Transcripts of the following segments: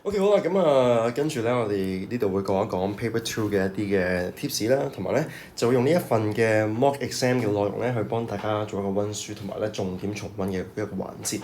OK 好啦，咁跟住咧，我哋呢度會講一講 Paper Two 嘅一啲嘅 tips 啦，同埋咧就會用呢一份嘅 mock exam 嘅內容咧，去幫大家做一個温書同埋咧重點重温嘅一個環節。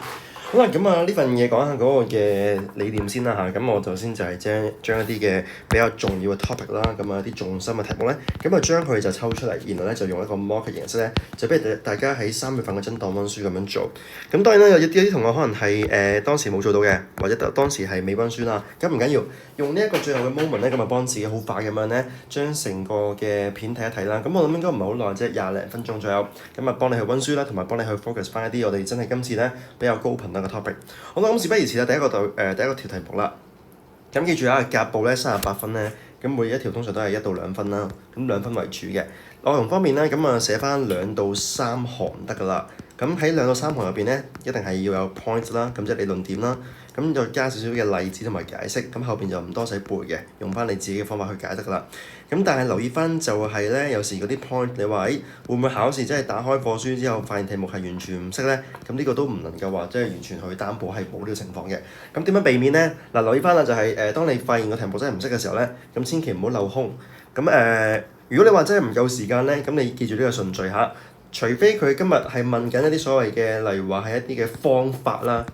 好啦，咁呢份嘢講下嗰個嘅理念先啦嚇，咁我首先就係將一啲嘅比較重要嘅 topic 啦，咁啲重心嘅題目咧，咁將佢就抽出嚟，然後咧就用一個 mock 嘅形式咧，就俾大家喺3月份嘅真當温書咁樣做。咁當然啦，有啲同學可能係當時冇做到嘅，或者當時係未温書啦，咁唔緊要，用呢一個最後嘅 moment 咧，咁幫自己好快咁樣咧，將成個嘅片睇一睇啦。咁我諗應該唔係好耐啫，20零分鐘左右，咁幫你去温書啦，同埋幫你去 focus 翻一啲我哋真係今次咧比較高頻嘅 topic。好啦，咁事不宜遲啦，第一個條題目啦。咁記住啊，甲部咧38分咧，咁每一條通常都係1到2分啦，咁2分為主嘅。內容方面咧，咁寫翻2到3行得㗎啦。咁喺2到3行入邊咧，一定係要有 point 啦，咁即係理論點啦。咁就加少少嘅例子同埋解釋，咁後邊就唔多使背嘅，用翻你自己嘅方法去解得㗎啦。咁但係留意翻就係咧，有時嗰啲 point 你話會唔會考試真係打開課書之後發現題目係完全唔識咧？咁呢個都唔能夠話即係完全去擔保係冇呢個情況嘅。咁點樣避免咧？嗱，留意翻啦，就係當你發現個題目真係唔識嘅時候咧，咁千祈唔好漏空。咁如果你話真係唔夠時間咧，咁你記住呢個順序嚇。除非佢今日係問緊一啲所謂嘅，例如話係一啲嘅方法啦。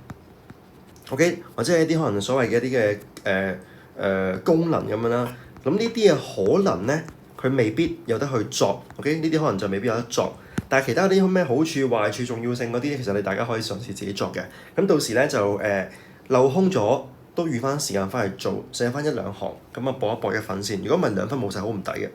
OK， 或者係一啲可能所謂嘅一啲嘅功能咁樣啦，咁呢啲嘅可能咧，佢未必有得去作。OK， 呢啲可能就未必有得作，但係其他啲咩好處、壞處、重要性嗰啲，其實你大家可以嘗試自己作嘅。咁到時咧就漏空咗，都預翻時間翻去做，寫翻1-2行，咁搏一搏1分先。如果唔係2分冇晒，好唔抵嘅。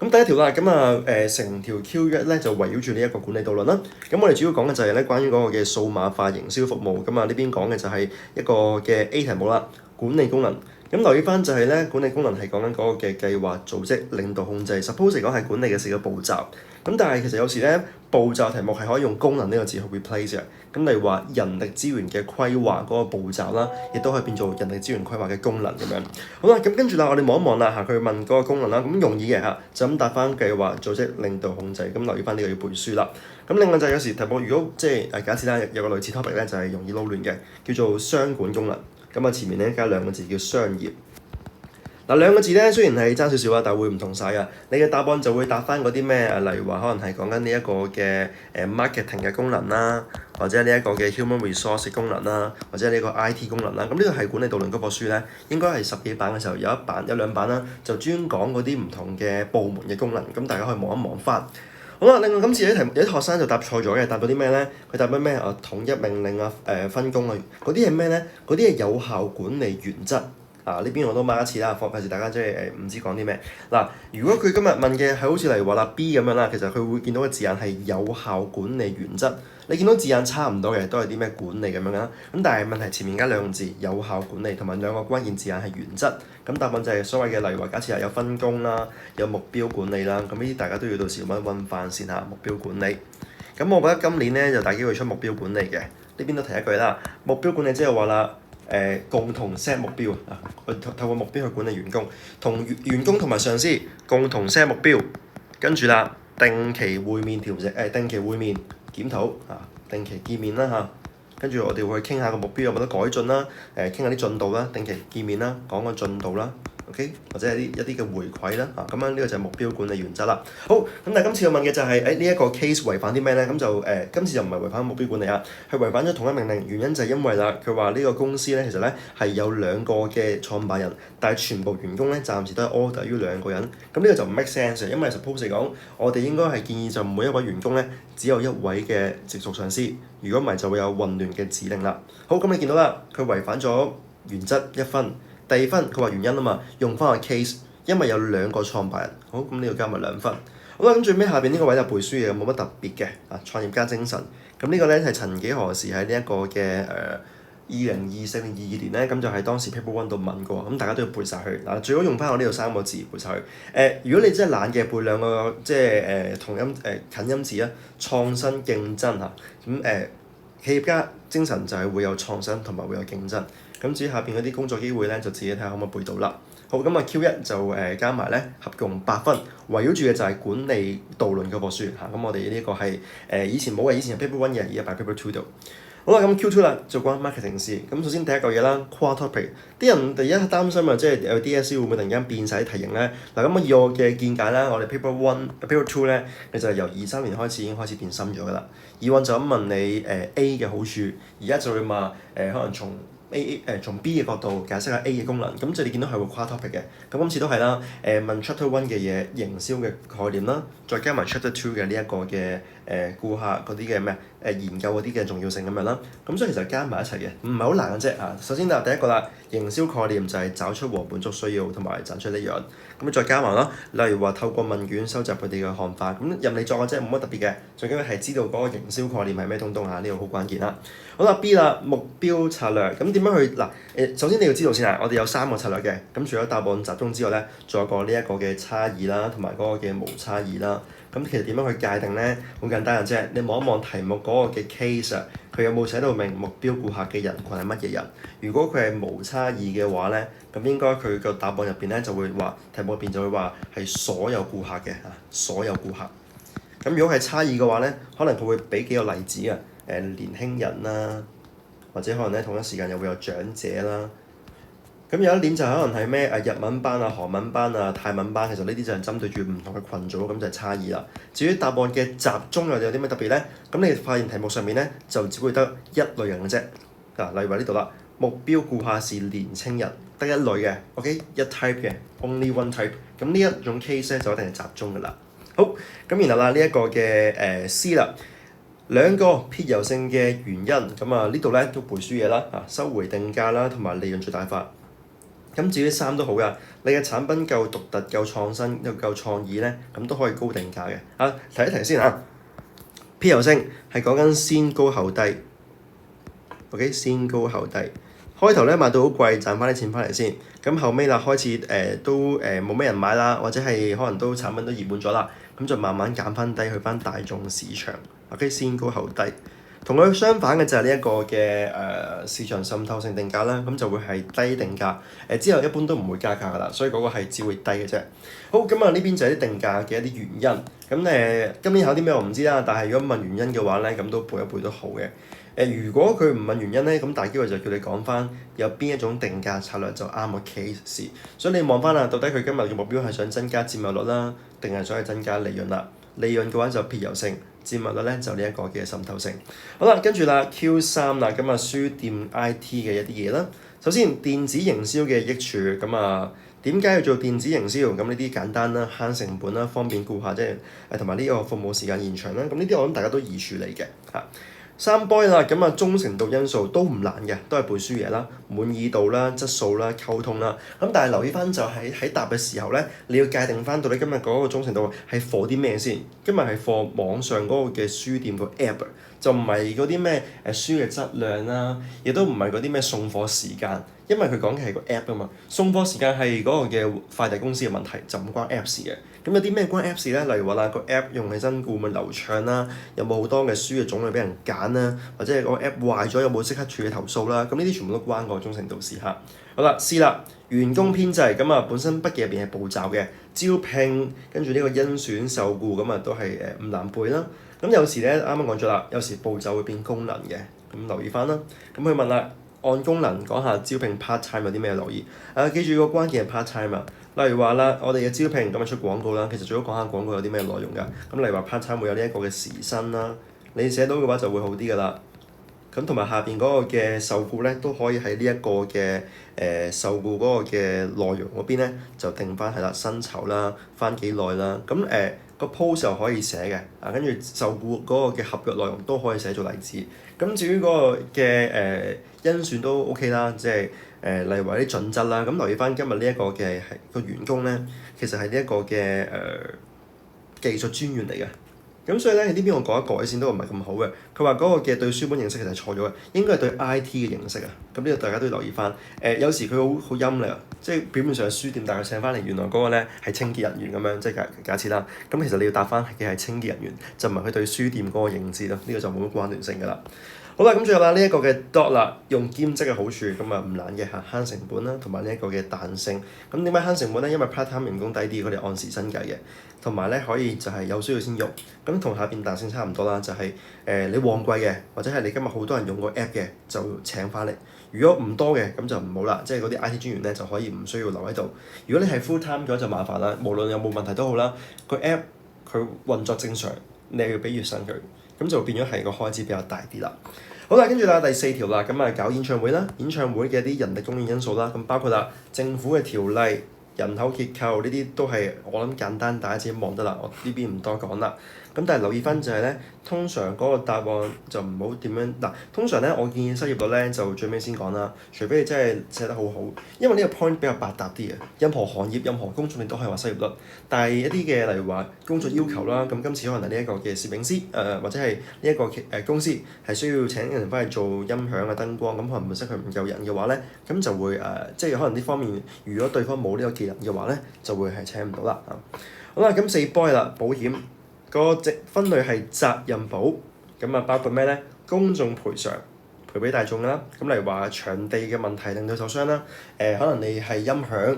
咁第一條啦，咁成條 Q1 咧就圍繞住呢一個管理導論啦。咁我哋主要講嘅就係咧關於嗰個嘅數碼化營銷服務。咁呢邊講嘅就係一個嘅 A 題目啦，管理功能。咁留意翻就係咧，管理功能係講緊嗰個嘅計劃、組織、領導、控制。Suppose 嚟講係管理嘅4個步驟。咁但係其實有時咧，步驟題目係可以用功能呢個字去 replace 嘅。咁例如話人力資源嘅規劃嗰個步驟啦，亦都可以變做人力資源規劃嘅功能咁樣。好啦，咁跟住啦，我哋望一望啦嚇，佢問嗰個功能啦，咁容易嘅嚇，就咁答翻計劃、組織、領導、控制。咁留意翻呢個要背書啦。咁另外就係有時題目如果即係假設啦，有個類似 topic 咧，就係容易撈亂嘅，叫做商管功能。咁前面咧加2個字叫商業。嗱2個字咧雖然係爭少少啊，但係會唔同晒啊。你嘅答案就會答翻嗰啲咩例如話可能係講緊呢一個嘅marketing 嘅功能啦，或者呢一個嘅 human resource 功能啦，或者呢個 IT 功能啦。咁呢個係管理導論嗰本書咧，應該係10幾版嘅時候有2版啦，就專講嗰啲唔同嘅部門嘅功能。咁大家可以望一望翻。好啦，另外今次有啲學生就答錯咗嘅，答到啲咩咧？佢答緊咩統一命令啊，分工啊，嗰啲係咩咧？嗰啲係有效管理原則。呢邊我都mark一次啦，費事大家即係唔知講啲咩。嗱，如果佢今日問嘅係好似例如話啦 B 咁樣啦，其實佢會見到嘅字眼係有效管理原則。你見到字眼差唔多嘅，都係啲咩管理咁樣啦。咁但係問題前面加2個字有效管理，同埋2個關鍵字眼係原則。咁答案就係所謂嘅，例如話假設係有分工啦，有目標管理啦。咁呢啲大家都要到時溫翻先嚇，目標管理。咁我覺得今年咧就大機會出目標管理嘅。呢邊都提一句啦，目標管理即係話啦。共同 set 目標啊，透過目標去管理員工，同員工同埋上司共同 set 目標，跟住啦定期會面調整，定期會面檢討啊，定期見面啦嚇，跟住我哋會傾下個目標有冇得改進啦，傾下啲進度啦，定期見面啦，講個進度啦。OK， 或者係一啲嘅回饋啦，咁樣呢個就係目標管理原則啦。好，咁但係今次我問嘅就係呢一個 case 違反啲咩咧？咁就今次就唔係違反目標管理啊，係違反咗統一命令。原因就係因為啦，佢話呢個公司咧其實咧係有2個嘅創辦人，但係全部員工咧暫時都係 order 於2個人。咁呢個就唔 make sense，因為 suppose 嚟講，我哋應該係建議就每一位員工咧只有1位嘅直屬上司。如果唔係就會有混亂嘅指令啦。好，咁你見到啦，佢違反咗原則1分。第2分，佢話原因啊嘛，用翻個 case，因為有2個創辦人，好，咁呢度加埋2分。好啦，咁最尾下邊呢個位就背書嘅，冇乜特別嘅創業家精神。咁呢個咧係曾幾何時喺呢一個嘅2024年22年咧，咁就係當時 Paper One 度問過，咁大家都要背晒佢。嗱，最好用翻我呢度3個字背晒佢。如果你真係懶嘅，背2個即係同音近音字啊，創新競爭嚇。咁企業家精神就係會有創新同埋會有競爭。咁至於下邊嗰啲工作機會咧，就自己睇下可唔可以背到啦。好，咁Q1 就加埋咧，合共8分，圍繞住嘅就係管理導論嗰本書嚇。咁我哋呢個係以前冇嘅，以前係 Paper One 嘅，而家擺 Paper Two 度。好啦，咁 Q2 啦，就關 marketing 事。咁首先第一個嘢啦 ，core topic，啲人第一擔心啊，即係有 DSE 會唔會突然間變晒啲題型咧？嗱，咁以我嘅見解啦，我哋 paper 1、paper 2咧，你就係由23年開始已經開始變深咗噶啦。以往就咁問你A 嘅好處，而家就會話可能從從 B 嘅角度解釋下 A 嘅功能，咁就你見到係會跨 topic 嘅。咁今次都係啦，問 chapter 1嘅嘢，營銷嘅概念啦，再加埋 chapter 2嘅呢一個嘅顧客嗰啲嘅咩研究嗰啲嘅重要性咁樣啦。咁所以其實加埋一齊嘅，唔係好難嘅啫啊。首先第一個啦，營銷概念就係找出和滿足需要同埋賺取利潤。咁再加埋啦，例如話透過問卷收集佢哋嘅看法，咁任你作嘅啫，冇乜特別嘅。最緊要係知道嗰個營銷概念係咩東東啊，呢個好關鍵啦。好啦 B 啦，目標策略，咁點樣去嗱？首先你要知道先啊，我哋有3個策略嘅，咁除咗答案集中之外咧，仲有個呢一個嘅差異啦，同埋嗰個嘅無差異啦。咁其實點樣去界定咧？好簡單嘅啫，你望一望題目嗰個嘅 case 啊，佢有冇寫到明目標顧客嘅人群係乜嘢人？如果佢係無差異嘅話咧，咁應該佢個答案入邊咧就會話，題目入邊就會話係所有顧客嘅啊，所有顧客。咁如果係差異嘅話咧，可能佢會俾幾個例子啊，年輕人啦，或者可能咧同一時間又會有長者啦。咁有一點就可能係咩日文班啊、韓文班啊、泰文班，其實呢啲就係針對住唔同嘅群組，咁就係差異啦。至於答案嘅集中又有啲咩特別咧？咁你發現題目上面咧就只會得一類人嘅啫。嗱，例如話呢度啦，目標顧客是年青人，得一類嘅 ，OK， 一 type 嘅 ，only one type。咁呢一種 case 咧就一定係集中㗎啦。好，咁然後啦呢一個嘅C 啦。2個撇油性嘅原因，咁啊呢度咧都背書嘢啦，收回定價啦，同埋利潤最大化。咁至於3都好噶，你嘅產品夠獨特、夠創新又夠創意咧，咁都可以高定價嘅。提一提先嚇，撇油性係講緊先高後低 ，OK， 先高後低。開頭咧賣到好貴，賺翻啲錢翻嚟先。咁後尾啦開始都冇咩人買啦，或者係可能都產品都熱門咗啦，咁就慢慢減翻低去翻大眾市場。OK， 先高後低。同佢相反嘅就係呢一個嘅市場滲透性定價啦，咁就會係低定價，之後一般都唔會加價噶啦，所以嗰個係只會低嘅啫。好，咁啊呢邊就係啲定價嘅一啲原因。咁今年考啲咩我唔知啦，但係如果問原因嘅話咧，咁都背一背都好嘅。如果佢唔問原因咧，咁大機會就叫你講翻有邊一種定價策略就啱個 case。所以你望翻啦，到底佢今日嘅目標係想增加佔有率啦，定係想去增加利潤啦？利潤嘅話就撇油性。佔有率咧就呢一個嘅滲透性。好啦，跟住啦 Q3啦，咁啊書店 IT 嘅一啲嘢啦。首先電子營銷嘅益處，咁啊點解要做電子營銷？咁呢啲簡單啦，慳成本啦，方便顧客，即係同埋呢個服務時間延長啦。咁呢啲我諗大家都易處理嘅嚇。3 boy 啦，咁啊忠誠度因素都唔難嘅，都係背書嘢啦，滿意度啦、質素啦、溝通啦。咁但係留意翻就係喺答嘅時候咧，你要界定翻到底今日嗰個忠誠度係 for 啲咩先？今日係 for 網上嗰個嘅書店個 app，就唔係嗰啲咩書嘅質量啦，亦都唔係嗰啲咩送貨時間，因為佢講嘅係個 app 啊嘛。送貨時間係嗰個嘅快遞公司嘅問題，就唔關 app 事嘅。咁有啲咩關 app 事咧？例如話啦，個 app 用起身會唔會流暢啦？有冇好多嘅書嘅種類俾人揀啦？或者係個 app 壞咗有冇即刻處理投訴啦？咁呢啲全部都關個忠誠度事嚇。好啦，C 啦，員工編制咁啊，本身筆記入邊係步驟嘅，招聘跟住呢個甄選受僱咁啊，都係唔難背啦。咁有時咧啱啱講咗啦，有時步驟會變功能嘅，咁留意翻啦。咁佢問啦，按功能講下招聘 part time 有啲咩留意？記住個關鍵係 part time 啊。例如話啦，我哋嘅招聘咁啊出廣告啦，其實最好講下廣告有啲咩內容㗎。咁例如話 part time 會有呢一個嘅時薪啦，你寫到嘅話就會好啲㗎啦。咁同埋下邊嗰個嘅受僱咧，都可以喺呢一個嘅受僱嗰個嘅內容嗰邊咧，就定翻係啦，薪酬啦，翻幾耐啦。咁個 post 又可以寫嘅，跟住受僱嗰個嘅合約內容都可以寫做例子。咁至於嗰個嘅甄選都 OK 啦，即係例如話啲準則啦。咁留意翻今日呢一個嘅係個員工咧，其實係呢一個嘅技術專員嚟嘅。咁所以咧，呢邊我改一改先都唔係咁好嘅。佢話嗰個嘅對書本認識其實係錯咗嘅，應該係對 IT 嘅認識啊。咁呢度大家都要留意翻。有時佢好陰嘅，即係表面上係書店，但係請翻嚟原來嗰個咧係清潔人員咁樣，即係假設啦。咁其實你要答翻嘅係清潔人員，就唔係佢對書店嗰個認知咯。呢個就冇乜關聯性㗎啦。好啦，咁最後啦，呢一個嘅 dot 啦，用兼職嘅好處，咁啊唔難嘅嚇，慳成本啦，同埋呢一個嘅彈性。咁點解慳成本咧？因為 part time 人工低啲，佢哋按時薪計嘅，同埋咧可以就係有需要先用。咁同下邊彈性差唔多啦，就係、你旺季嘅，或者係你今日好多人用個 app 嘅，就請翻嚟。如果唔多嘅，咁就唔好啦，即係嗰啲 IT 專員咧就可以唔需要留喺度。如果你係 full time 嘅話就麻煩啦，無論有冇問題都好啦，個 app 佢運作正常，你係要俾月薪佢，咁就變咗係個開支比較大啲啦。好啦，跟住啦第4條啦，咁啊搞演唱會啦，演唱會嘅啲人力供應因素啦，咁包括啦政府嘅條例、人口結構呢啲都係我諗簡單大家自己望得啦，我呢邊唔多講啦。咁但係留意翻就係咧，通常嗰個答案就唔好點樣嗱。通常咧，我建議失業率咧就最尾先講啦，除非你真係寫得好好，因為呢個 point 比較百搭啲嘅。任何行業、任何工作你都可以話失業率，但係一啲嘅例如話工作要求啦，咁今次可能係呢一個嘅攝影師或者係呢一個公司係需要請人翻去做音響啊、燈光，咁可能本身佢唔夠人嘅話咧，咁就會即係可能呢方面，如果對方冇呢個技能嘅話咧，就會係請唔到啦。好啦，咁4 boy 啦，保險。個分類係責任保，咁啊包括咩咧？公眾賠償，賠俾大眾啦。咁例如話場地嘅問題令到受傷啦，可能你係音響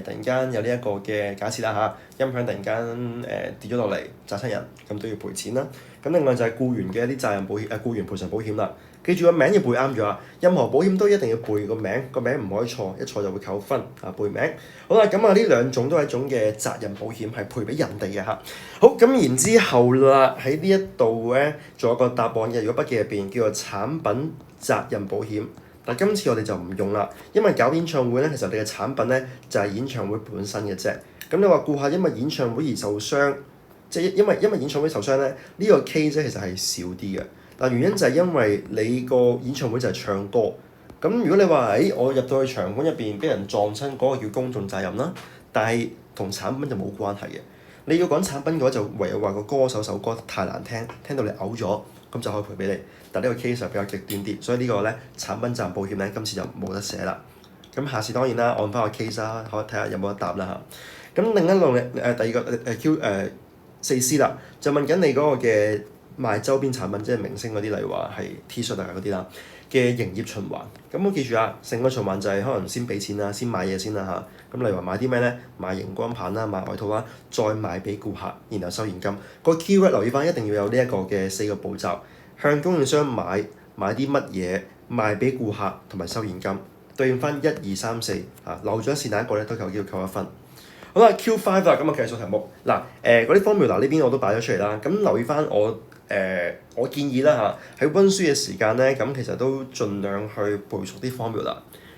突然間有呢一個嘅假設啦嚇，音響突然間跌咗落嚟砸親人，咁都要賠錢啦。咁另外就係僱員嘅一啲責任保險僱員賠償保險啦。記住個名要背啱咗啊！任何保險都一定要背個名，個名唔可以錯，一錯就會扣分啊！背名。好啦，咁啊呢兩種都係一種嘅責任保險，係賠俾人哋嘅嚇。好，咁然之後啦，喺呢一度咧，仲有個答案嘅，如果筆記入邊叫做產品責任保險。但今次我哋就唔用啦，因為搞演唱會咧，其實你嘅產品咧就係演唱會本身嘅啫。咁你話顧客因為演唱會而受傷，即係因為演唱會受傷咧，呢個 case 咧其實係少啲嘅。但原因就係因為你個演唱會就係唱歌，咁如果你話我入到去場館入邊俾人撞親，嗰個叫公眾責任啦，但係同產品就冇關係嘅。你要講產品嘅話，就唯有話個歌手首歌太難聽，聽到你嘔咗，咁就可以賠俾你。但呢個 case 就比較極端啲，所以呢個咧產品責任保險咧今次就冇得寫啦。咁下次當然啦，按翻個 case 啦，可以睇下有冇得答啦嚇。咁另一類第二個4C 啦，就問緊你嗰個嘅賣周邊產品，即係明星嗰啲，例如話係 T 恤啊嗰啲啦嘅營業循環。咁我記住啊，成個循環就係可能先俾錢啦，先買嘢先啦嚇。咁例如話買啲咩咧？買熒光棒啦，買外套啦，再賣俾顧客，然後收現金。個 keyword 留意翻，一定要有呢一個嘅4個步驟。向供應商買啲乜嘢，賣俾顧客同埋收現金，對應翻1、2、3、4嚇，漏咗是哪一個咧都有機會扣1分。好啦 ，Q5 啦，咁啊計數題目嗱嗰啲 formula 呢邊我都擺咗出嚟啦。咁留意翻我建議啦嚇，喺溫書嘅時間咧，咁其實都盡量去背熟啲 formula，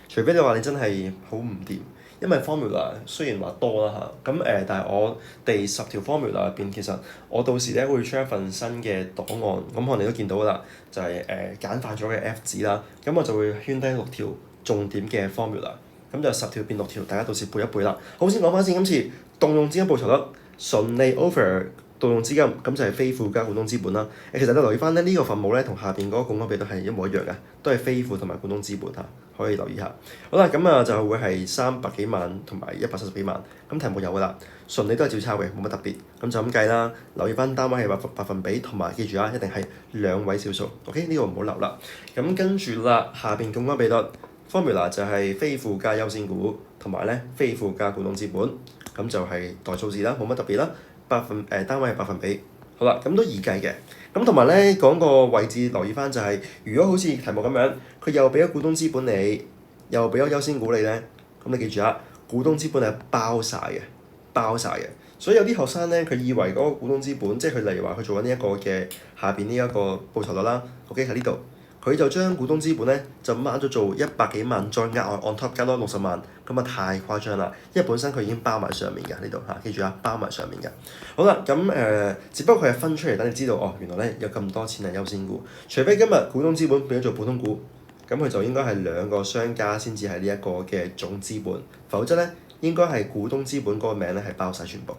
除非你話你真係好唔掂，因為 formula 雖然話多啦嚇，咁但係我第10條 formula 入邊，其實我到時咧會出一份新嘅檔案，咁可能你都見到啦，就係簡化咗嘅 F 紙啦，咁我就會圈低6條重點嘅 formula， 咁就10條變6條，大家到時背一背啦。好，先講翻先，今次動用資金報酬率純利 over。動用資金咁就係非附加股東資本啦。其實你留意翻咧，呢個分母咧同下邊嗰個槓桿比都係一模一樣嘅，都係非附同埋股東資本嚇，可以留意下。好啦，咁啊就會係300幾萬同埋170幾萬。咁題目有㗎啦，純利都係照抄嘅，冇乜特別。咁就咁計啦。留意翻單位係百分比，同埋記住啊，一定係2位小數。OK，呢個唔好留啦。咁跟住啦，下邊槓桿比率 formula 就係非附加優先股同埋咧非附加股東資本，咁就係代數字啦，冇乜特別啦。單位係百分比，好啦，咁都易計嘅。咁同埋咧講個位置留意翻就係，如果好似題目咁樣，佢又俾咗股東資本你，又俾咗優先股你咧，咁你記住啊，股東資本係包晒嘅。所以有啲學生咧，佢以為嗰個股東資本，即係佢例如話佢做緊呢一個嘅下邊呢一個報酬率啦，OK 喺呢度。佢就將股東資本咧就掹咗做100幾萬，再額外 on top 加多60萬，咁啊太誇張啦！因為本身佢已經包埋上面嘅呢度嚇，記住啊，包埋上面嘅。好啦，咁只不過佢係分出嚟等你知道哦，原來咧有咁多錢係優先股，除非今日股東資本變咗做普通股，咁佢就應該係2個商家先至係呢一個嘅總資本，否則咧應該係股東資本嗰個名咧係包晒全部。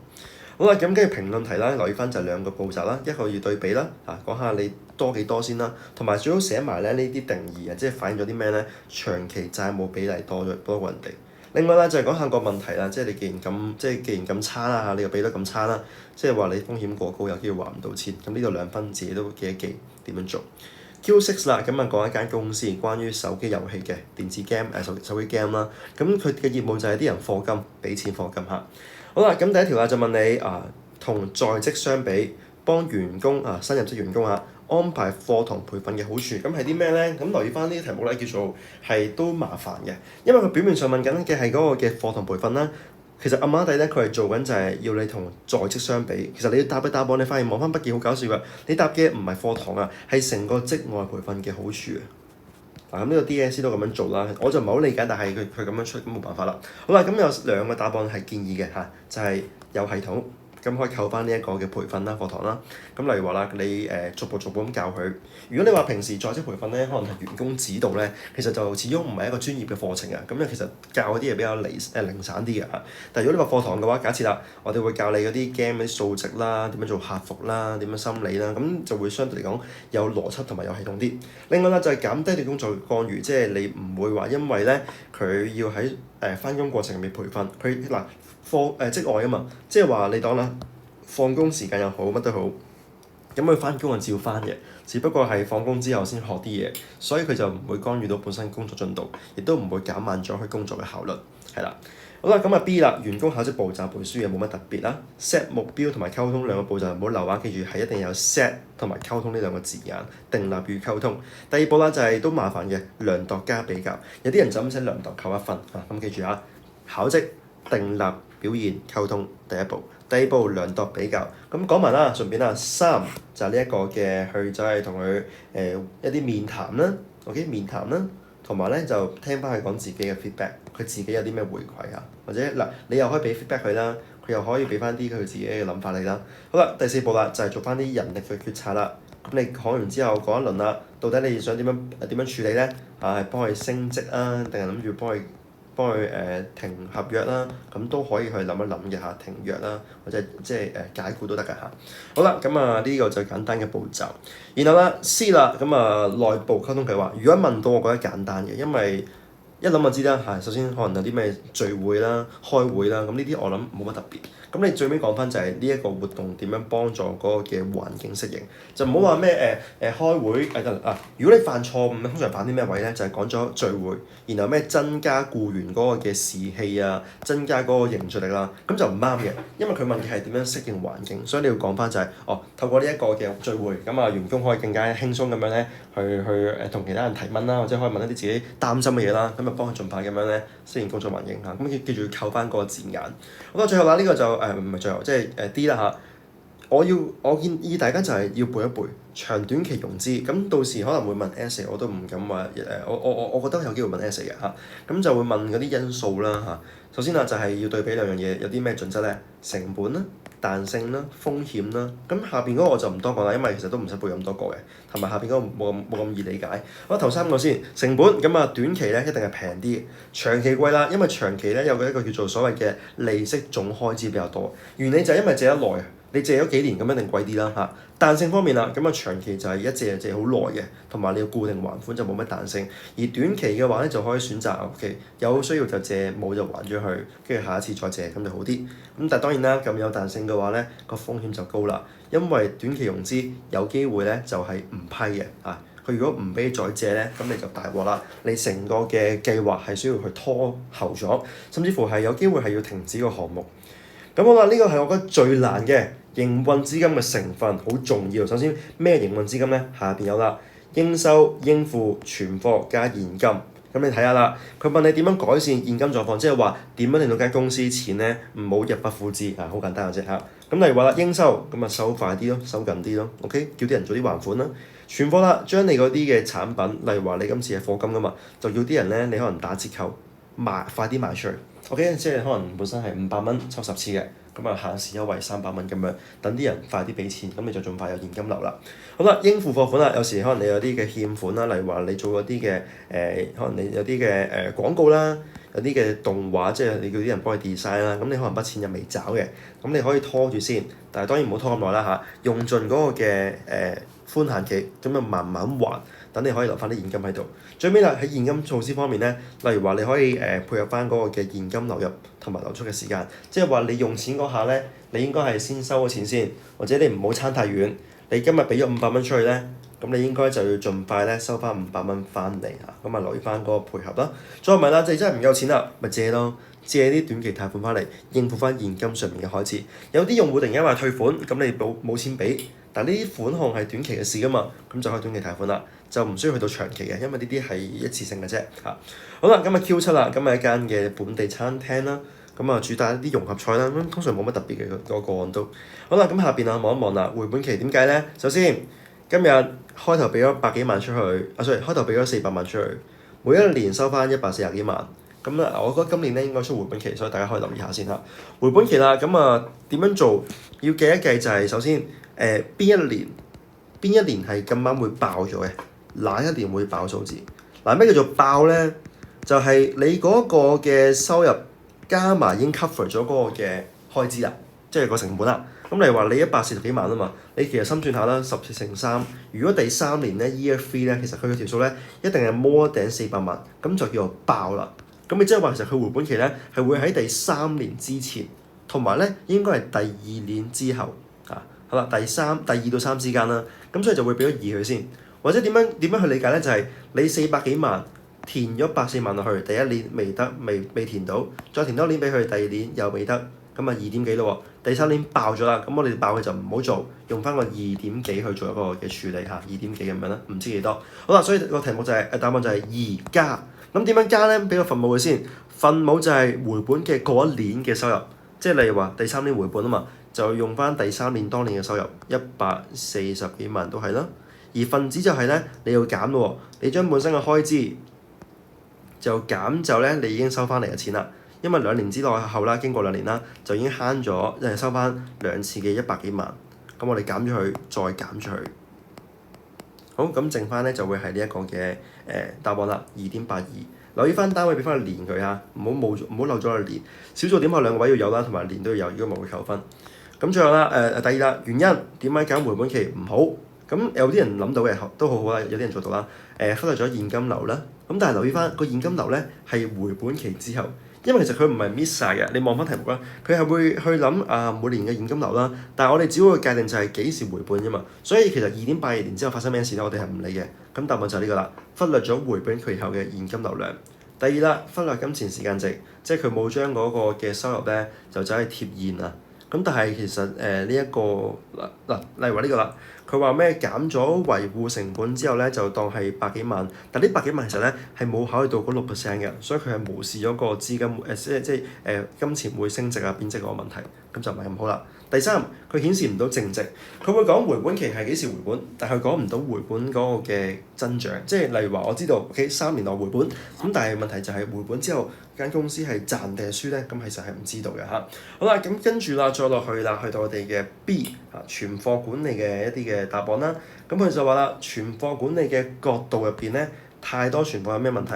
好啦，咁跟住評論題啦，留意翻就2個步驟啦，一個要對比啦，講下你多幾多先啦，同埋最好寫埋咧呢啲定義啊，即係反映咗啲咩咧？長期債務比例多過人哋。另外咧就係講下個問題啦，即係你既然咁差啦嚇，你個比率咁差啦，即係話你風險過高，有機會還唔到錢。咁呢度2分自己都記一記點樣做。Q6 啦，咁啊講一間公司關於手機遊戲嘅電子 game 手機 game 啦，咁佢嘅業務就係啲人課金，俾錢課金嚇。好啦，咁第一條啦就問你同在職相比，幫員工新入職員工安排課堂培訓嘅好處，咁係啲咩咧？咁留意翻呢啲題目咧，叫做係都麻煩嘅，因為佢表面上問緊嘅係嗰個嘅課堂培訓啦。其實暗碼底咧，佢係做緊就係要你同在職相比。其實你要答一答案，你發現望翻筆記好搞笑㗎。你答嘅唔係課堂係成個職外培訓嘅好處咁呢個 DSE 都咁樣做啦，我就唔係好理解，但係佢咁樣出，咁冇辦法啦。好啦，咁有兩個答案係建議嘅就係有系統。咁可以扣翻呢一個嘅培訓啦、課堂啦。咁例如話啦，你逐步咁教佢。如果你話平時在職培訓咧，可能係員工指導咧，其實就始終唔係一個專業嘅課程咁樣其實教嗰啲嘢比較零散啲嘅但係如果你話課堂嘅話，假設啦，我哋會教你嗰啲 game 啲數值啦，點樣做客服啦，點樣心理啦，咁就會相對嚟講有邏輯同埋有系統啲。另外啦，就係減低你工作嘅干預，即係你唔會話因為咧佢要喺翻工過程入面培訓佢職外嘛，即係話你當啦，放工時間又好乜都好，咁佢翻工就照翻嘅，只不過係放工之後先學啲嘢，所以佢就唔會干預到本身工作進度，亦都唔會減慢咗佢工作嘅效率，係啦。好啦，咁B 啦，員工考績步驟背書又冇乜特別啦。set 目標同埋溝通兩個步驟唔好漏記住係一定有 set 同埋溝通呢兩個字眼，訂立與溝通。第二步啦就係都麻煩嘅量度加比較，有啲人就咁寫量度扣1分咁記住考績、訂立、表現、溝通第一步，第二步量度比較。咁講埋啦，順便3就係呢一個嘅去就係同佢一啲面談啦 ，OK 面談啦，同埋咧就聽翻佢講自己嘅 feedback，佢自己有啲咩回饋或者你又可以俾 feedback 佢啦，佢又可以俾翻啲佢自己嘅諗法你啦。好啦，第4步啦就係做翻啲人力嘅決策啦。咁你講完之後講一輪啦，到底你想點樣處理咧？係幫佢升職定係諗住幫佢停合約啦，咁都可以去諗一諗嘅停約啦，或者即係解僱都得㗎好啦，咁呢個就簡單嘅步驟。然後啦 C 啦，咁內部溝通計劃。如果問到我覺得簡單嘅，因為一諗就知啦首先可能有啲咩聚會啦、開會啦，咁呢啲我諗冇乜特別。咁你最尾講翻就係呢一個活動點樣幫助嗰個嘅環境適應，就唔好話咩開會如果你犯錯誤，通常犯啲咩位咧？就係講咗聚會，然後咩增加僱員嗰個嘅士氣增加嗰個凝聚力啦，咁就唔啱嘅，因為佢問嘅係點樣適應環境，所以你要講翻就係透過呢一個嘅聚會，咁員工可以更加輕鬆咁樣咧去同其他人提問啦，或者可以問一啲自己擔心嘅嘢啦，咁就幫佢盡快咁樣咧適應工作環境咁記住要扣翻嗰個字眼。好啦，最後啦呢個就唔係最後，即係 D 啦我建議大家就係要背一背長短期融資，咁到時可能會問 essay， 我都唔敢話我覺得有機會問 essay 嘅咁就會問嗰啲因素啦首先就係要對比兩樣嘢，有啲咩準則咧？成本啦、彈性啦、風險啦。咁下邊嗰個我就唔多講啦，因為其實都唔使背咁多個嘅，同埋下邊嗰個冇咁易理解。好，頭3個先，成本咁短期咧一定係平啲，長期貴啦，因為長期咧有一個叫做所謂嘅利息總開支比較多，原理就係因為借得耐你借咗幾年咁一定貴啲啦彈性方面啦，咁長期就係一借就借好耐嘅，同埋你要固定還款就冇乜彈性。而短期嘅話咧就可以選擇，OK 有需要就借，冇就還咗佢，跟住下一次再借咁就好啲。咁但係當然啦，咁有彈性嘅話咧個風險就高啦，因為短期融資有機會咧就係唔批嘅佢如果唔俾你再借咧，咁你就大鑊啦！你成個嘅計劃係需要去拖後咗，甚至乎係有機會係要停止個項目。咁好啦，呢個係我覺得最難嘅營運資金嘅成分，好重要。首先咩營運資金咧？下邊有啦，應收、應付、存貨加現金。咁你睇下啦，佢問你點樣改善現金狀況，即係話點樣令到間公司錢咧唔好入不敷支好簡單嘅啫咁例如話啦，應收咁收快啲咯，收緊啲咯，OK，叫啲人早啲還款啦。存貨啦，將你嗰啲嘅產品，例如話你今次係課金噶嘛，就叫啲人咧，你可能打折扣快啲賣出去。OK， 即係可能本身係500蚊抽10次嘅，咁限時優惠300蚊咁樣，等啲人快啲俾錢，咁你就盡快有現金流啦。好啦，應付貨款啦，有時可能你有啲嘅欠款啦，例如話你做嗰啲嘅可能你有啲嘅廣告啦，有啲嘅動畫，即係你叫啲人幫你 design 啦，咁你可能筆錢又未找嘅，咁你可以拖住先，但係當然唔好拖咁耐啦用盡嗰個嘅寬限期，咁就慢慢還，等你可以留翻啲現金喺度。最尾啦，喺現金措施方面咧，例如話你可以配合翻嗰個嘅現金流入同埋流出嘅時間，即係話你用錢嗰下咧，你應該係先收咗錢先，或者你唔好差太遠。你今日俾咗500蚊出去咧，咁你應該就要盡快咧收翻500蚊翻嚟嚇，咁啊留意翻嗰個配合啦。再唔係啦，就真係唔夠錢啦，咪借咯，借啲短期貸款翻嚟應付翻現金上面嘅開支。有啲用戶突然間話退款，咁你冇錢俾，但呢啲款項係短期嘅事噶嘛，咁就可以短期貸款啦，就唔需要去到長期嘅，因為呢啲係一次性嘅啫嚇。好啦，今日 Q7啦，今日一間嘅本地餐廳啦。咁啊，主打啲融合菜啦，咁通常冇乜特別嘅個案都。好啦，咁下邊啊望一望啦，回本期點計咧？首先今日開頭俾咗百幾萬出去，開頭俾咗400萬出去，每一年收翻140幾萬。咁咧，我覺得今年咧應該出回本期，所以大家可以留意下先嚇。回本期啦，咁啊點樣做？要計一計就係首先邊一年係咁啱會爆咗嘅，哪一年會爆數字？嗱，咩叫做爆咧？就係你嗰個嘅收入加埋已經 cover 咗嗰個嘅開支啦，即係個成本啦。咁例如話你140幾萬啊嘛，你其實心算下啦，14乘3，如果第3年咧 year 3咧，其實佢嘅條數咧一定係摸頂400萬，咁就叫做爆啦。咁你即係話其實佢回本期咧係會喺第3年之前，同埋咧應該係第2年之後啊。好啦，第2到3之間啦，咁所以就會俾咗2佢先，或者點樣去理解咧？就係你400幾萬。填咗140萬落去，第一年未填到，再填多年俾佢，第2年又未得，咁啊2點幾咯喎，第3年爆咗啦，咁我哋爆佢就唔好做，用翻個2點幾去做一個嘅處理嚇，2點幾咁樣啦，唔知幾多。好啦，所以個題目就係答案就係2加，咁點樣加咧？俾個分母佢先，分母就係回本嘅嗰一年嘅收入，即係例如話第3年回本啊嘛，就用翻第3年當年嘅收入140幾萬都係啦，而分子就係咧你要減咯喎，你將本身嘅開支就減就咧，你已經收翻嚟嘅錢啦。因為2年之內後啦，經過2年啦，就已經慳咗，收翻2次嘅100幾萬。咁我哋減咗佢，再減出去。好，咁剩翻咧就會係呢一個嘅答案啦，2.82。留意翻單位俾翻個年佢嚇，唔好漏咗個年。小數點後2個位要有啦，同埋年都要有，如果唔係會扣分。咁最後啦，第二啦，原因點解揀回本期唔好？咁有啲人諗到嘅都好好啦，有啲人做到啦。忽略咗現金流啦。咁但係留意翻個現金流咧係回本期之後，因為其實佢唔係 miss 晒嘅。你望翻題目啦，佢係會去諗每年嘅現金流啦。但係我哋只會界定就係幾時回本啫嘛。所以其實2.82年之後發生咩事咧，我哋係唔理嘅。咁答案就係呢個啦，忽略咗回本期後嘅現金流量。第二啦，忽略金錢時間值，即係佢冇將嗰個嘅收入咧就走去貼現啊。咁但係其實呢一個例如話呢個啦。佢話咩減咗維護成本之後咧，就當係百幾萬，但呢百幾萬其實咧係冇考慮到嗰6%嘅，所以佢係無視咗個資金金錢會升值啊貶值嗰個問題，咁就唔係咁好啦。第三，佢顯示唔到淨值，佢會講回本期係幾時回本，但係佢講唔到回本嗰個嘅增長，即係例如話我知道 OK3年內回本，咁但係問題就係回本之後間公司係賺定係輸咧，咁其實係唔知道嘅嚇。好啦，咁跟住啦，再落去啦，去到我哋嘅 B 存貨管理嘅一啲嘅答案啦。咁佢就話啦，存貨管理嘅角度入邊咧，太多存貨有咩問題？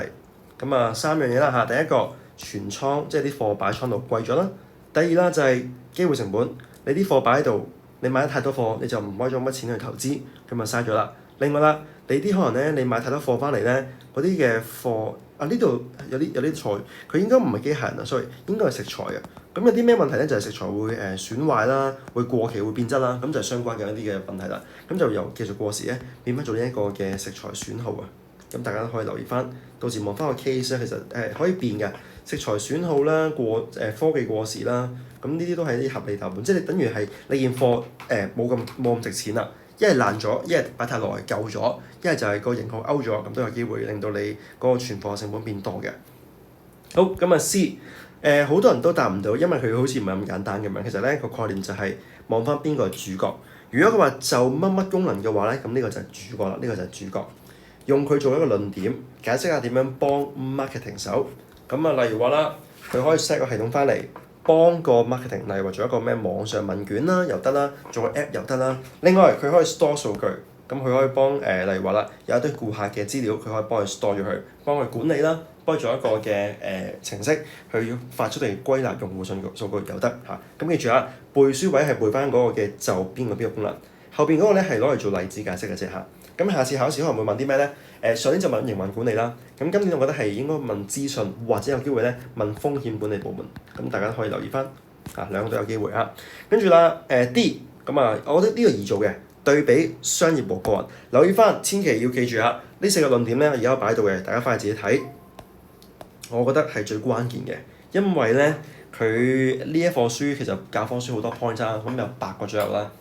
咁3樣嘢啦嚇，第一個存倉，即係啲貨擺倉度貴咗啦。第二啦就係機會成本。你啲貨擺喺度，你買得太多貨，你就唔可以用乜錢去投資，咁就嘥咗啦。另外啦，你啲可能咧，你買太多貨翻嚟咧，嗰啲嘅貨呢度有啲錯，佢應該唔係機械人啊，所以應該係食材啊。咁有啲咩問題咧？就係食材會損壞啦，會過期會變質啦，咁就係相關嘅一啲嘅問題啦。咁就由技術過時咧變翻做呢一個嘅食材損耗啊。咁大家都可以留意翻，到時望翻個 case 咧，其實可以變嘅食材損耗啦，科技過時啦，咁呢啲都係啲合理答案，即係等於係你件貨冇咁值錢啦，一係爛咗，一係擺太耐舊咗，一係就係個型號 out 咗，咁都有機會令到你嗰個存貨成本變多嘅。好，咁C 好多人都答唔到，因為佢好似唔係咁簡單咁樣。其實咧個概念就係望翻邊個係主角。如果佢話就乜乜功能嘅話咧，咁呢個就係主角啦，呢個就係主角。用佢做一個論點，解釋下點樣幫 marketing 手。咁例如話啦，佢可以 set 個系統翻嚟幫個 marketing，例如話做一個咩網上問卷啦，又得啦，做個 app 又得啦。另外佢可以 store 數據，咁佢可以幫例如話啦，有一堆顧客嘅資料，佢可以幫佢 store 咗佢，幫佢管理啦，幫佢做一個嘅程式，佢要發出嚟歸納用戶數據又得嚇。咁記住啊，背書位係背翻嗰個嘅就邊個功能，後邊嗰個咧係攞嚟做例子解釋嘅啫嚇。咁下次考試可能會問啲咩咧？上年就問營運管理啦，咁今年我覺得係應該問資訊或者有機會咧問風險管理部門，咁大家都可以留意翻，兩個都有機會嚇。跟住啦，D，咁我覺得呢個易做嘅，對比商業和個人，留意翻，千祈要記住啊！呢4個論點咧，而家擺喺度嘅，大家翻去自己睇。我覺得係最關鍵嘅，因為咧佢呢一課書其實教科書好多 point 啦，咁有8個左右啦。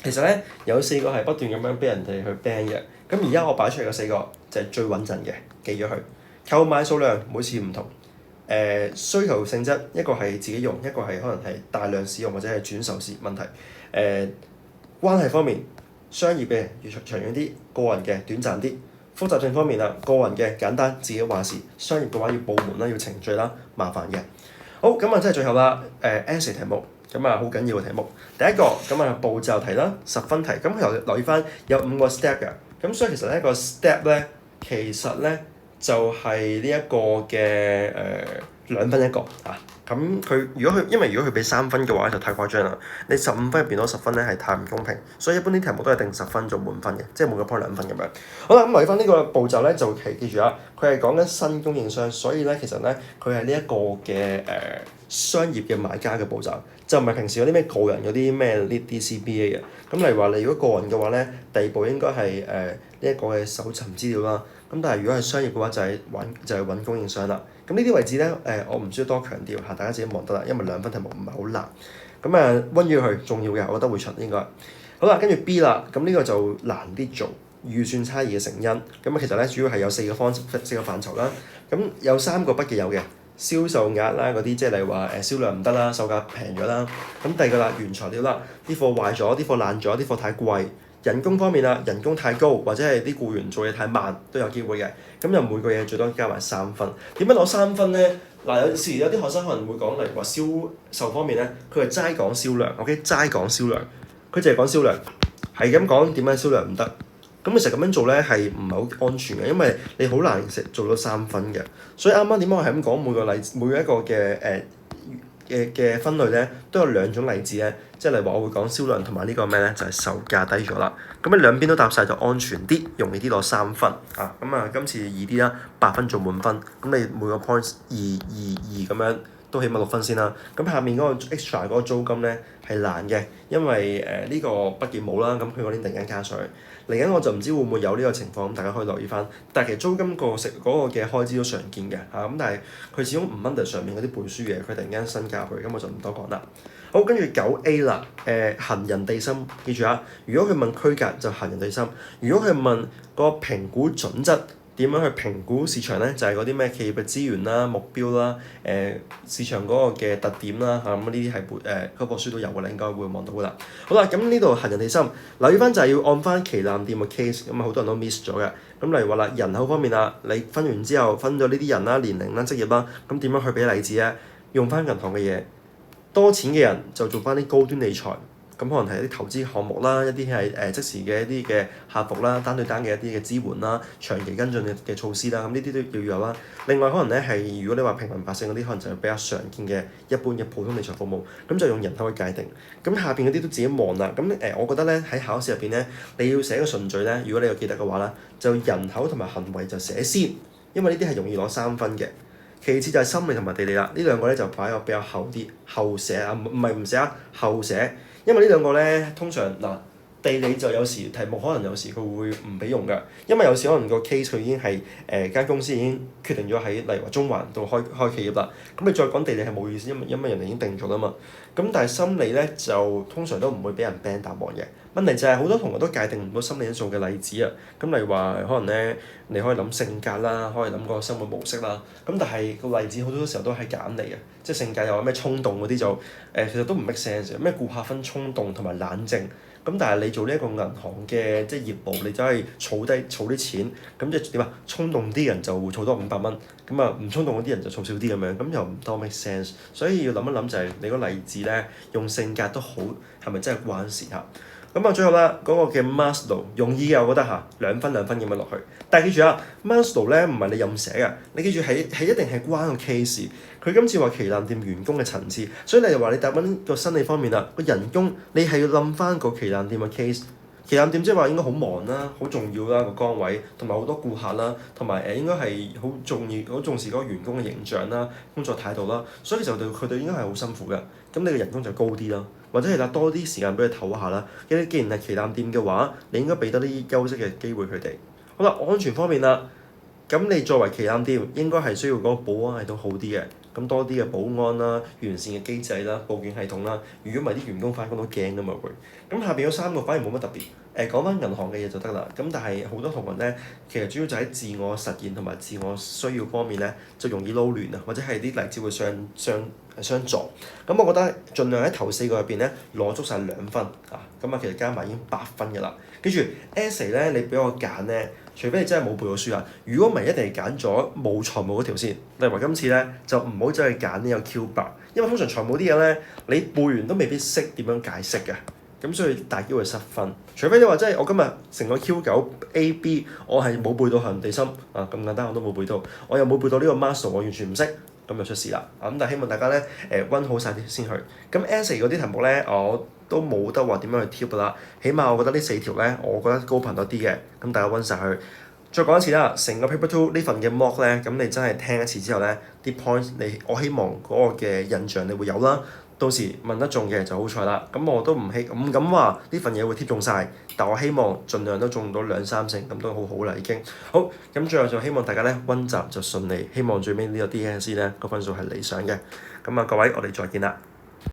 其實咧有4個係不斷咁樣俾人哋去 ban 嘅，咁而家我擺出嚟嘅4個就係最穩陣嘅，記咗佢。購買數量每次唔同，需求性質一個係自己用，一個係可能係大量使用或者係轉售時問題。關係方面，商業嘅要長遠啲，個人嘅短暫啲。複雜性方面啦，個人嘅簡單自己話事，商業嘅話要部門啦，要程序啦，麻煩嘅。好，咁啊，即係最後啦。essay 題目，咁啊好緊要嘅題目。第一個咁啊步驟題啦，10分題。咁留意翻有5個 step 嘅，咁所以其實呢個 step 咧，其實咧就係呢一個嘅2分1個啊。咁因為如果佢俾3分嘅話就太誇張啦。你15分入邊攞10分咧係太唔公平，所以一般啲題目都係定10分做滿分嘅，即係每個 point 2分咁樣。好啦，咁留意翻呢個步驟咧，就記住啊，佢係講緊新供應商，所以咧其實咧佢係呢一個嘅商業嘅買家嘅步驟，就唔係平時有啲咩個人嗰啲咩 lead DCBA 嘅。咁例如話你如果個人嘅話咧，第2步應該係呢一個嘅搜尋資料啦。咁但係如果係商業嘅話就係揾供應商啦。咁呢啲位置咧我唔需要多強調嚇，大家自己望得啦，因為2分題目唔係好難。咁溫住佢重要嘅，我覺得會出應該。好啦，跟住 B 啦，咁呢個就難啲做，預算差異嘅成因。咁其實咧主要係有4個範疇啦。咁有3個筆記有嘅，銷售額啦嗰啲，即係例如話銷量唔得啦，售價平咗啦。咁第2個啦，原材料啦，啲貨壞咗，啲貨爛咗，啲貨太貴。人工方面啦，人工太高或者係啲僱員做嘢太慢都有機會嘅。咁就每個嘢最多加埋3分。點解攞3分咧？有時有啲學生可能會講，例如話銷售方面咧，佢係齋講銷量 ，OK， 齋講銷量，佢淨係講銷量，係咁講點解銷量唔得？咁其實咁樣做咧係唔係好安全嘅，因為你好難做到3分嘅。所以啱啱點解我係咁講每一個嘅分類咧，都有2種例子咧，即係例如話我會講銷量同埋呢個咩咧，就係售價低咗啦。咁你兩邊都答晒就安全啲，容易啲攞3分啊。咁啊，今次易啲啦，8分做滿分。咁你每個 point 2咁樣，都起碼6分先啦。咁下面嗰個 extra 嗰個租金咧係難嘅，因為呢個筆記冇啦，咁佢嗰啲突然間加上去。嚟緊我就唔知會唔會有呢個情況，咁大家可以留意翻。但係其實租金嗰個嘅開支都常見嘅嚇，咁但係佢始終唔 under 上面嗰啲背書嘅，佢突然間新加佢，咁我就唔多講啦。好，跟住9A 啦，行人地心，記住啊！如果佢問區隔就行人地心，如果佢問個評估準則點樣去評估市場咧，就係嗰啲咩企業嘅資源啦、目標啦、市場嗰個嘅特點啦嚇，咁呢啲係嗰本書都有嘅啦，應該會望到噶啦。好啦，咁呢度行人地心，留意翻就係要按翻旗艦店嘅 case，咁好多人都 miss 咗嘅。咁例如話啦，人口方面啊，你分完之後分咗呢啲人啦、年齡啦、職業啦，咁點樣去俾例子咧？用翻銀行嘅嘢，多錢嘅人就做翻啲高端理財。咁可能係一啲投資項目啦，一啲係即時嘅一啲嘅客服啦，單對單嘅一啲嘅支援啦，長期跟進嘅措施啦，咁呢啲都要有啦。另外可能咧係如果你話平民百姓嗰啲，可能就係比較常見嘅一般嘅普通理財服務，咁就用人口去界定。咁下邊嗰啲都自己望啦。咁我覺得咧喺考試入邊咧，你要寫個順序咧，如果你有記得嘅話啦，就人口同埋行為就寫先，因為呢啲係容易攞3分嘅。其次就係心理同埋地理啦，呢兩個咧就擺個比較後啲，後寫啊，唔係唔寫啊，後寫。因為呢兩個咧，通常地理就有時題目可能有時佢會唔俾用㗎，因為有時可能個 case 佢已經係間公司已經決定咗喺例如話中環度開企業啦，咁你再講地理係冇意思，因為人哋已經定咗啦嘛。咁但係心理咧就通常都唔會俾人 ban 答案嘅。問題就係好多同學都界定唔到心理因素嘅例子啊。咁例如話可能咧，你可以諗性格啦，可以諗個生活模式啦。咁但係個例子好多時候都係揀嚟嘅，即係性格又話咩衝動嗰啲就其實都唔 make sense 嘅。咩顧客分衝動同埋冷靜。咁但係你做呢一個銀行嘅即係業務，你就係儲啲錢，咁即係點啊？衝動啲人就會儲多500蚊，咁啊唔衝動嗰啲人就儲少啲咁樣，咁又唔多 make sense。所以要諗一諗就係你個例子咧，用性格都好，係咪真係關事嚇？咁啊最後啦，嗰個嘅 Maslow 容易嘅，我覺得嚇2分2分咁樣落去。但係記住啊，Maslow 咧唔係你任寫嘅，你記住係一定係關個 case。佢今次話旗艦店員工嘅層次，所以你就話你答緊個心理方面啦，個人工你係要諗翻個旗艦店嘅 case。旗艦店即係話應該好忙啦，好重要啦個崗位，同埋好多顧客啦，同埋應該係好重要、好重視嗰個員工嘅形象啦、工作態度啦，所以就對佢哋應該係好辛苦嘅。咁你嘅人工就高啲啦，或者係啦多啲時間俾佢唞下啦。因為既然係旗艦店嘅話，你應該俾多啲休息嘅機會佢哋。好啦，安全方面啦。咁你作為旗艦店，應該係需要嗰個保安系統好啲嘅，咁多啲嘅保安啦、完善嘅機制啦、報警系統啦。如果唔係啲員工翻工都驚㗎嘛會。咁下邊嗰3個反而冇乜特別。講翻銀行嘅嘢就得啦。咁但係好多同學咧，其實主要就喺自我實現同埋自我需要方面咧，就容易撈亂啊，或者係啲例子會相撞。咁我覺得盡量喺頭4個入邊咧攞足晒2分啊。咁其實加埋已經8分㗎啦。跟住 essay 咧，你俾我揀咧。除非你真係冇背過書啊，如果唔係一定係揀咗冇財務嗰條先。例如話今次咧就唔好走去揀呢個 Q8，因為通常財務啲嘢咧你背完都未必識點樣解釋嘅，咁所以大機會失分。除非你話真係我今日成個 Q9 A、B 我係冇背到恆地心啊，咁簡單我都冇背到，我又冇背到呢個 master 我完全唔識，咁就出事啦。咁但係希望大家咧溫好晒啲先去。咁 essay 嗰啲題目咧我都冇得話點樣去挑㗎啦，起碼我覺得呢4條咧，我覺得高頻率啲嘅，咁大家溫晒佢。再講一次啦，成個 paper 2呢份嘅 mock 咧，咁你真係聽一次之後咧，啲 point 我希望嗰個嘅印象你會有啦。到時問得中嘅就好彩啦。咁我都唔敢話呢份嘢會貼中晒，但我希望盡量都中到2-3成，咁都好好啦已經。好，咁最後就希望大家咧溫習就順利，希望最尾呢個 DSE 咧個分數係理想嘅。咁各位我哋再見啦。